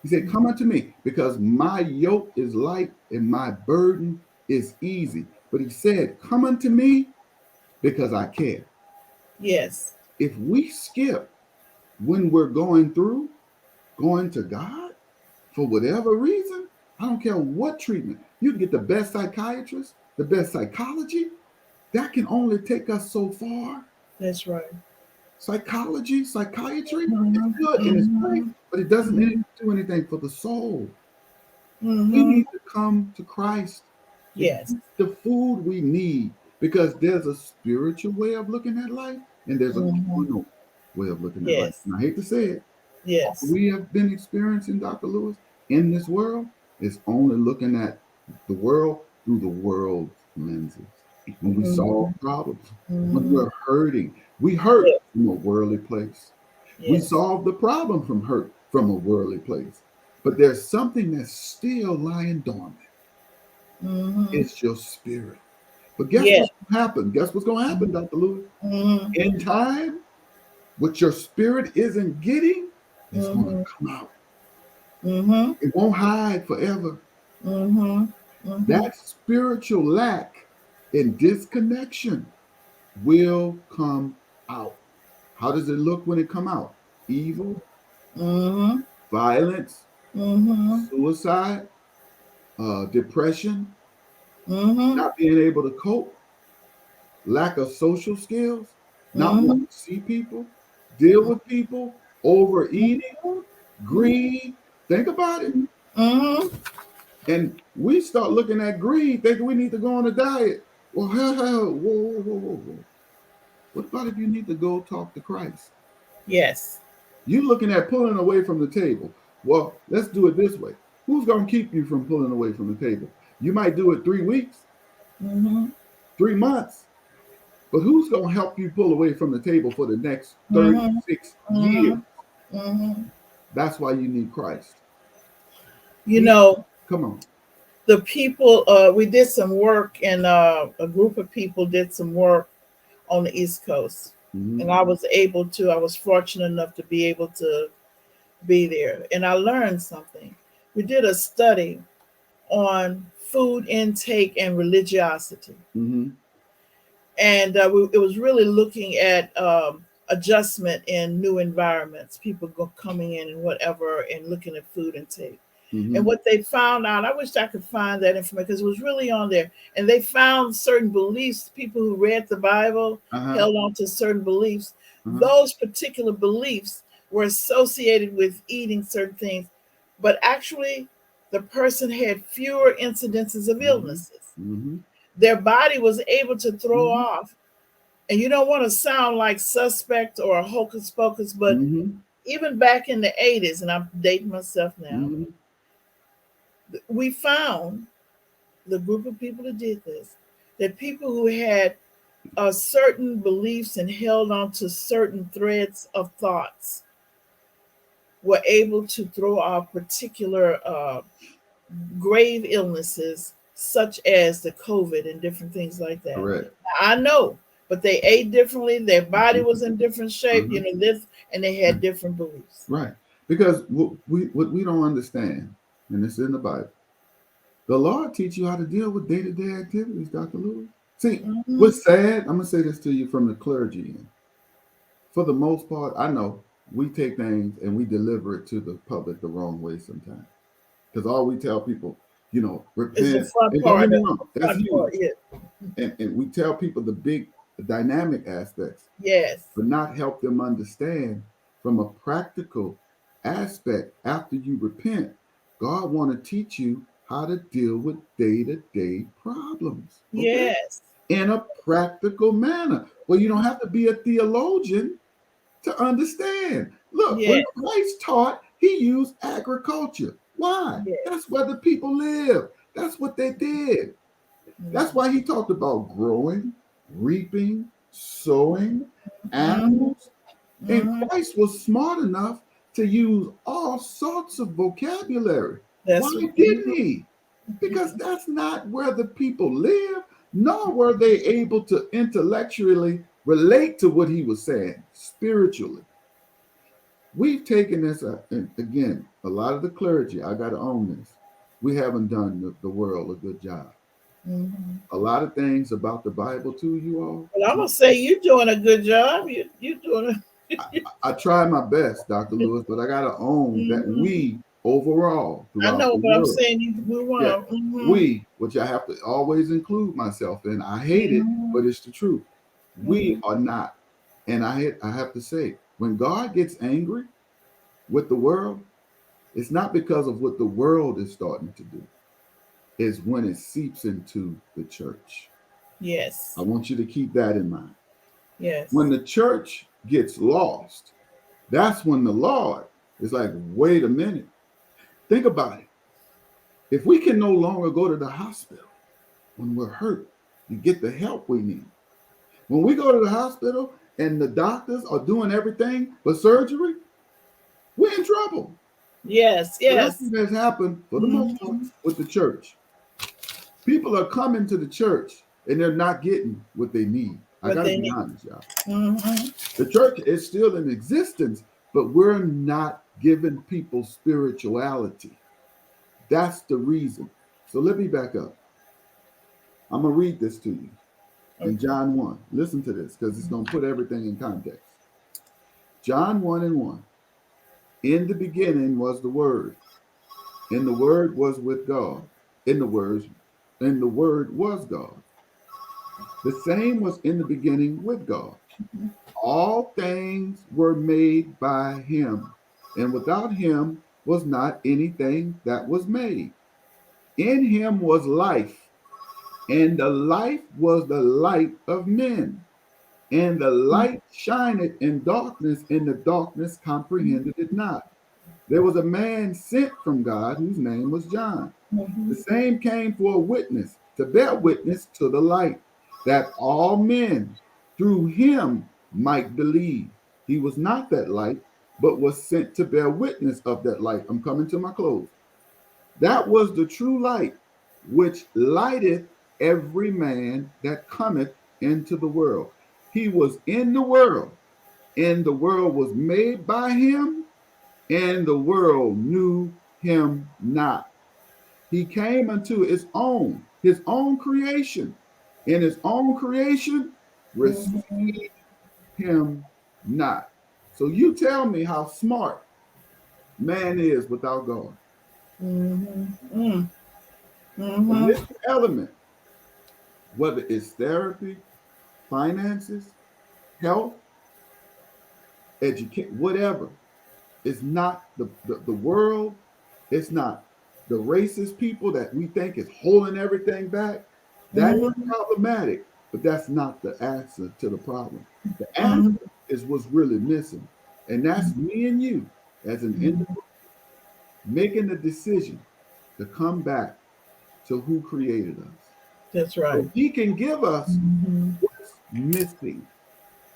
He said, come unto me, because my yoke is light and my burden is easy. But he said, come unto me because I care. Yes. If we skip when we're going to God for whatever reason, I don't care what treatment, you can get the best psychiatrist, the best psychology, that can only take us so far. That's right. Psychology, psychiatry, it's Mm-hmm. good and it's great, Mm-hmm. but it doesn't Mm-hmm. do anything for the soul. We Mm-hmm. need to come to Christ to Yes. get the food we need because there's a spiritual way of looking at life and there's a Mm-hmm. carnal way of looking at life. Yes. And I hate to say it, all Yes. we have been experiencing, Dr. Lewis, in this world is only looking at the world through the world's lenses. When we solve Mm-hmm. problems, when Mm-hmm. we're hurting, we hurt Yes. from a worldly place. We Yes. solve the problem from hurt from a worldly place. But there's something that's still lying dormant. Mm-hmm. It's your spirit. But guess Yes. what's going to happen? Guess what's going to happen, Dr. Lewis? Mm-hmm. In time, what your spirit isn't getting is going to Mm-hmm. come out. Mm-hmm. It won't hide forever. Mm-hmm. Mm-hmm. That spiritual lack and disconnection will come out. How does it look when it come out? Evil, Mm-hmm. violence, Mm-hmm. suicide, depression, Mm-hmm. not being able to cope, lack of social skills, not wanting Mm-hmm. to see people, deal with people, overeating, Mm-hmm. greed. Think about it. Mm-hmm. And we start looking at greed, thinking we need to go on a diet. Well, hell, whoa. What about if you need to go talk to Christ? Yes. You looking at pulling away from the table. Well, let's do it this way. Who's going to keep you from pulling away from the table? You might do it 3 weeks, Mm-hmm. 3 months. But who's going to help you pull away from the table for the next Mm-hmm. 36 years? Mm-hmm. Mm-hmm. That's why you need Christ. You He, know, come on. the people, we did some work, and a group of people did some work on the East Coast. Mm-hmm. And I was fortunate enough to be able to be there. And I learned something. We did a study on food intake and religiosity. Mm-hmm. And it was really looking at adjustment in new environments, people coming in and whatever, and looking at food intake. Mm-hmm. And what they found out, I wish I could find that information because it was really on there. And they found certain beliefs, people who read the Bible Uh-huh. held on to certain beliefs. Uh-huh. Those particular beliefs were associated with eating certain things, but actually, the person had fewer incidences of Mm-hmm. illnesses. Mm-hmm. Their body was able to throw Mm-hmm. off, and you don't want to sound like suspect or a hocus pocus, but Mm-hmm. even back in the 80s, and I'm dating myself now, Mm-hmm. we found the group of people that did this, that people who had certain beliefs and held on to certain threads of thoughts were able to throw off particular grave illnesses such as the COVID and different things like that. Correct. I know, but they ate differently. Their body Mm-hmm. was in different shape, Uh-huh. this, and they had different beliefs. Right. Because what we don't understand, and it's in the Bible, the Lord teach you how to deal with day-to-day activities, Dr. Lewis. See, Mm-hmm. what's sad, I'm gonna say this to you from the clergy end. For the most part, I know we take things and we deliver it to the public the wrong way sometimes. Because all we tell people, Is the repent. front And don't get part. me The wrong, that's front part, huge. yeah. And we tell people the big dynamic aspects, Yes. but not help them understand from a practical aspect. After you repent, God want to teach you how to deal with day-to-day problems, okay, Yes. in a practical manner. Well, you don't have to be a theologian to understand. Look, when Yes. Christ taught, he used agriculture. Why? Yes. That's where the people live. That's what they did. That's why he talked about growing, reaping, sowing, Mm-hmm. animals. And Mm-hmm. Christ was smart enough to use all sorts of vocabulary. Why That's what. didn't he? Because that's not where the people live, nor were they able to intellectually relate to what he was saying spiritually. We've taken this, and again, a lot of the clergy, I got to own this. We haven't done the world a good job. Mm-hmm. A lot of things about the Bible, too, you all. Well, I'm gonna say you're doing a good job. You doing I, a. I try my best, Dr. Lewis, but I got to own that Mm-hmm. we overall I throughout know, the but I'm world, saying we yeah, want to. Mm-hmm. we, which I have to always include myself in, I hate it, Mm-hmm. but it's the truth. We Mm-hmm. are not. And I have to say, when God gets angry with the world, it's not because of what the world is starting to do, it's when it seeps into the church. I Yes. want you to keep that in mind. When Yes. the church gets lost, that's when the Lord is like, wait a minute. Think about it. If we can no longer go to the hospital when we're hurt and get the help we need, when we go to the hospital and the doctors are doing everything but surgery, we're in trouble. Yes. So that's Yes. what has happened for the most part Mm-hmm. with the church. People are coming to the church and they're not getting what they need. I What got to they be need. honest, y'all. Mm-hmm. The church is still in existence, but we're not giving people spirituality. That's the reason. So let me back up. I'm going to read this to you in Okay. John 1. Listen to this because it's going to put everything in context. John 1 and 1. In the beginning was the Word, and the Word was with God. In the words, and the Word was God. The same was in the beginning with God. All things were made by him, and without him was not anything that was made. In him was life, and the life was the light of men. And the light shineth in darkness, and the darkness comprehended it not. There was a man sent from God whose name was John. Mm-hmm. The same came for a witness, to bear witness to the light, that all men through him might believe. He was not that light, but was sent to bear witness of that light. I'm coming to my close. That was the true light, which lighteth every man that cometh into the world. He was in the world, and the world was made by him, and the world knew him not. He came unto his own creation, and his own creation Mhm. received him not. So you tell me how smart man is without God. Mhm. Mm. And Mhm. this element, whether it's therapy, finances, health, education, whatever, it's not the world, it's not the racist people that we think is holding everything back. That is Mhm. problematic, but that's not the answer to the problem. The answer Mhm. is what's really missing. And that's me and you as an Mhm. individual making the decision to come back to who created us. That's right. So he can give us Mhm. what's missing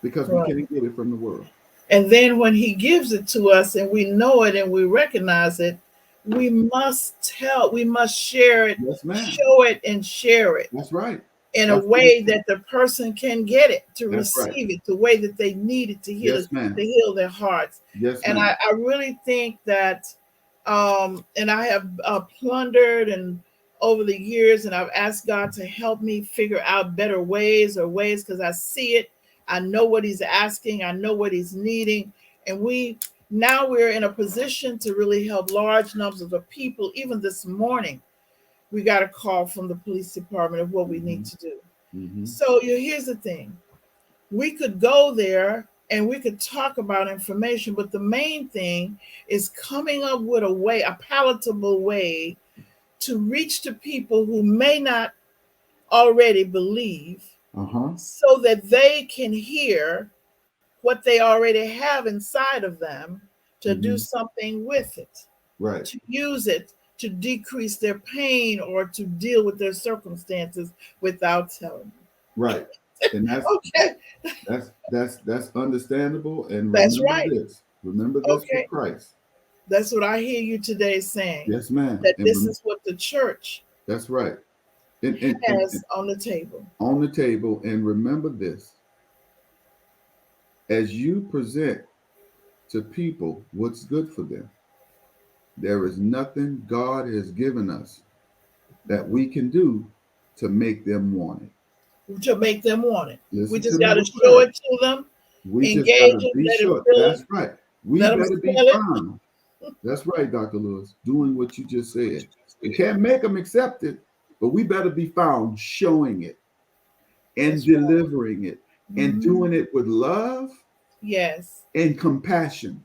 because we Right. can't get it from the world. And then when he gives it to us and we know it and we recognize it, we must share it, Yes, ma'am. show it and share it That's right. in a That's what way that the person can get it, to that's right. receive it, the way that they need it to heal Yes, it, to ma'am. heal their hearts. Yes, And ma'am. I really think that, and I have plundered and over the years, and I've asked God to help me figure out better ways or ways because I see it. I know what He's asking. I know what He's needing, and we're in a position to really help large numbers of people. Even this morning, we got a call from the police department of what we need Mm-hmm. to do. Mm-hmm. So here's the thing: we could go there and we could talk about information, but the main thing is coming up with a way, a palatable way to reach the people who may not already believe, Uh-huh. so that they can hear what they already have inside of them to do Mm-hmm. something with it, Right. to use it to decrease their pain or to deal with their circumstances without telling Right. And them. Okay, that's understandable. And that's remember right. this. Remember this with Okay, Christ. that's what I hear you today saying, Yes, ma'am. that this is what the church That's right. And has on the table. on the table. And remember this. As you present to people what's good for them, there is nothing God has given us that we can do to make them want it. To make them want it. We Listen to just me got to real show fast. it to them, We just got engage to them, be let them sure. feel it, That's right. We let them better be smell it. found. That's right, Dr. Lewis, doing what you just said. We can't make them accept it, but we better be found showing it and That's right. delivering it and Mhm. doing it with love Yes, and compassion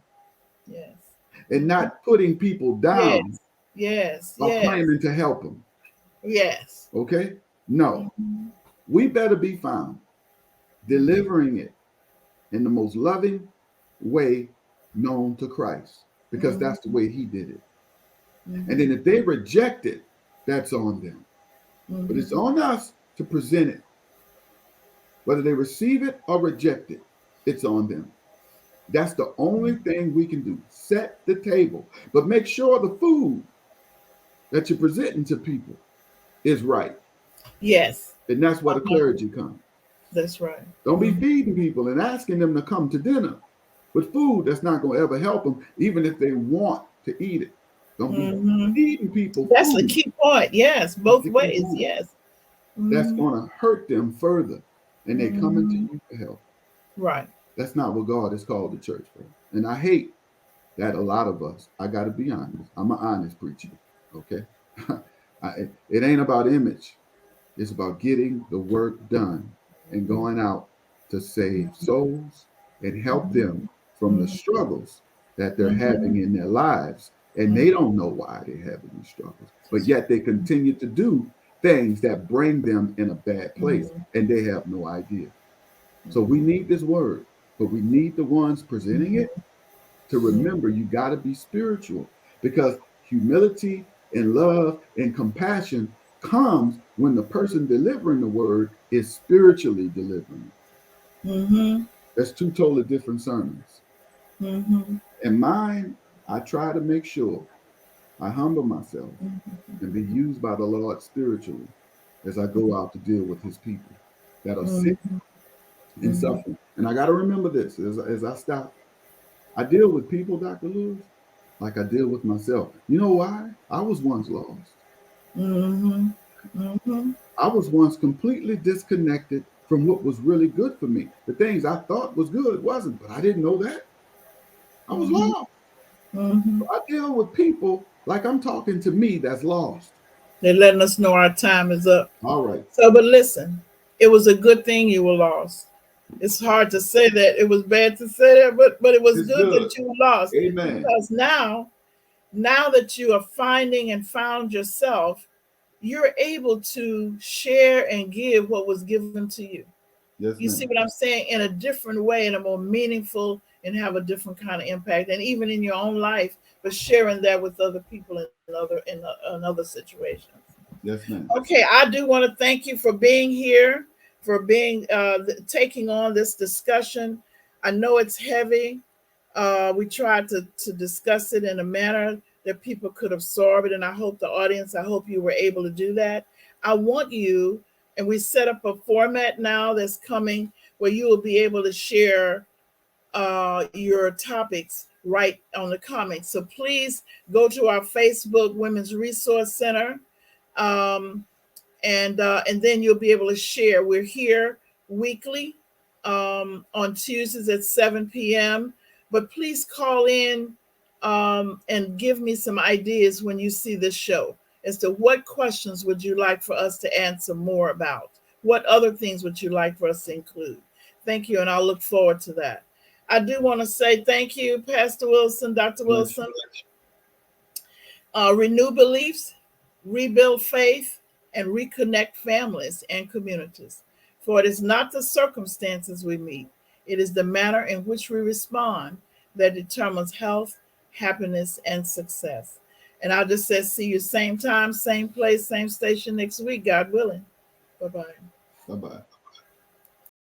yes. and Mhm. not putting people down Yes, yes, by yes, claiming to help them. yes. Okay? No, Mhm. we better be found delivering it in the most loving way known to Christ because Mhm. that's the way he did it. And then Mhm. if they reject it, that's on them. But it's Mhm. on us to present it. Whether they receive it or reject it, it's on them. That's the only thing we can do. Set the table. But make sure the food that you're presenting to people is right. Yes. And that's where the Uh-huh. clergy come. That's right. Don't be Mhm. feeding people and asking them to come to dinner with food that's not going to ever help them, even if they want to eat it. Don't be Mhm. feeding people That's the food. key point. Yes, That's both the key ways. point. Yes. That's Mhm. going to hurt them further. And they coming to Mhm. you for help. Right. That's not what God has called the church for. And I hate that a lot of us, I got to be honest, I'm an honest preacher. Okay. It ain't about image. It's about getting the work done and going out to save souls and help them from the Mhm. struggles that they're Mhm. having in their lives. And Mhm. they don't know why they're having these struggles, but yet they continue to do things that bring them in a bad place Mhm. and they have no idea. So we need this word, but we need the ones presenting it to Mhm. remember you got to be spiritual because humility and love and compassion comes when the person delivering the word is spiritually delivering it. Mm-hmm. That's two totally different sermons. Mm-hmm. And mine, I try to make sure I humble myself and be used by the Lord spiritually as I go out to deal with his people that are sick Mm-hmm. and Mm-hmm. suffering. And I got to remember this as I stop. I deal with people, Dr. Lewis, like I deal with myself. You know why? I was once lost. Mm-hmm. Mm-hmm. I was once completely disconnected from what was really good for me. The things I thought was good wasn't, but I didn't know that. I was Mm-hmm. lost. Mm-hmm. So I deal with people like I'm talking to me that's lost. They're letting us know our time is up. All right. So, but listen, it was a good thing you were lost. It's hard to say that. It was bad to say that, but it was It's good good. that you were lost, Amen. because now that you are finding and found yourself, you're able to share and give what was given to you. Yes, You see ma'am. what I'm saying? In a different way, in a more meaningful, and have a different kind of impact, and even in your own life, but sharing that with other people in other situations. Yes, ma'am. Okay, I do want to thank you for being here, for being taking on this discussion. I know it's heavy. We tried to discuss it in a manner that people could absorb it, and I hope the audience, I hope you were able to do that. I want you, and we set up a format now that's coming where you will be able to share your topics right on the comments. So please go to our Facebook Women's Resource Center. Um, and then you'll be able to share. We're here weekly on Tuesdays at 7 p.m. But please call in and give me some ideas when you see this show as to what questions would you like for us to answer more about. What other things would you like for us to include? Thank you, and I'll look forward to that. I do want to say thank you, Pastor Wilson, Dr. Bless Wilson. Renew beliefs, rebuild faith, and reconnect families and communities. For it is not the circumstances we meet, it is the manner in which we respond that determines health, happiness, and success. And I'll just say, see you same time, same place, same station next week, God willing. Bye bye. you. Bye bye.